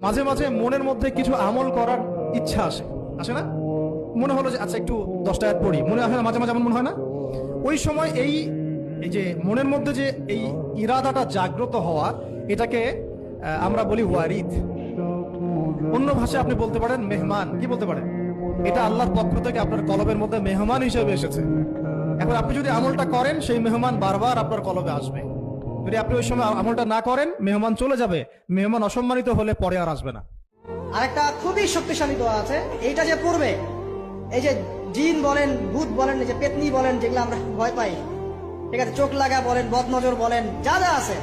মাঝে মাঝে মনের মধ্যে কিছু আমল করার ইচ্ছা আসে, আসে না? মনে হলো যে আচ্ছা একটু 10টা আয়াত পড়ি, মনে হয় না? মাঝে মাঝে এমন মনে হয় না? ওই সময় এই এই যে মনের মধ্যে যে এই ইরাদাটা জাগ্রত হওয়া, এটাকে আমরা বলি ওয়ারিদ। অন্য ভাষায় আপনি বলতে পারেন মেহমান। কি বলতে পারেন? এটা আল্লাহর পক্ষ থেকে আপনার কলবের মধ্যে মেহমান হিসেবে এসেছে। এখন আপনি যদি আমলটা করেন, সেই মেহমান বারবার আপনার কলবে আসবে। যদি আপনি ওই সময় আমলটা না করেন, মেহমান চলে যাবে। মেহমান অসম্মানিত হলে পরে আর আসবে না। আরেকটা খুবই শক্তিশালী দোয়া আছে, এইটা যে পড়বে, এই যে জিন বলেন, ভূত বলেন, এই যে পেতনি বলেন, যেগুলো আমরা ভয় পাই, ঠিক আছে, চোখ লাগা বলেন, বদনজর বলেন, যা যা আছে,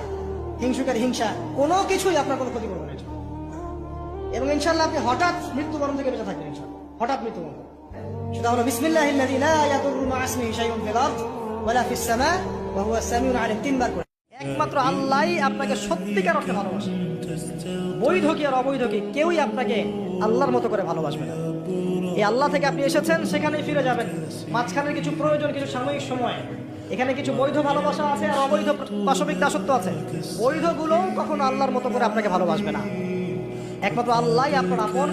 হিংসুকের হিংসা, কোনো কিছুই আপনার কোনো ক্ষতি করবে না। এবং ইনশাল্লাহ আপনি হঠাৎ মৃত্যুবরণ থেকে বেঁচে থাকবেন। ইনশাল্লাহ হঠাৎ মৃত্যুবরণ। সেটা হলো বিসমিল্লাহিল্লাযী লা ইয়াদুররু মা ইসমিহি শাইউন ফিল আরদ ওয়ালা ফিস সামা ওয়া হুয়াস সামিউল আলিম। 3 বার করে। একমাত্র আল্লাহই আপনাকে সত্যিকার অর্থে ভালোবাসে। বৈধ কি আর অবৈধ কি, কেউই আপনাকে আল্লাহর মতো করে ভালোবাসবে না। এই আল্লাহ থেকে আপনি এসেছেন, সেখানেই ফিরে যাবেন। মাঝখানের কিছু প্রয়োজন, কিছু সাময়িক সময়, এখানে কিছু বৈধ ভালোবাসা আছে আর অবৈধ পাশবিক দাসত্ব আছে। বৈধগুলো কখনো আল্লাহর মতো করে আপনাকে ভালোবাসবে না। একমাত্র আল্লাহই আপনার আপন,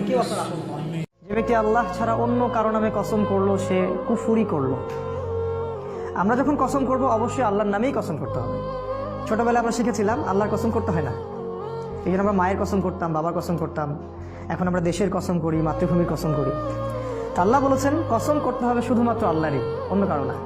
কেউ আপনার আপন নয়। যে ব্যক্তি আল্লাহ ছাড়া অন্য কারো নামে কসম করলো, সে কুফুরি করলো। আমরা যখন কসম করব, অবশ্যই আল্লাহর নামেই কসম করতে হবে। ছোটবেলায় আমরা শিখেছিলাম আল্লাহর কসম করতে হয় না। এই জন্য আমরা মায়ের কসম করতাম, বাবার কসম করতাম। এখন আমরা দেশের কসম করি, মাতৃভূমির কসম করি। তা আল্লাহ বলেছেন কসম করতে হবে শুধুমাত্র আল্লাহরই, অন্য কারো না।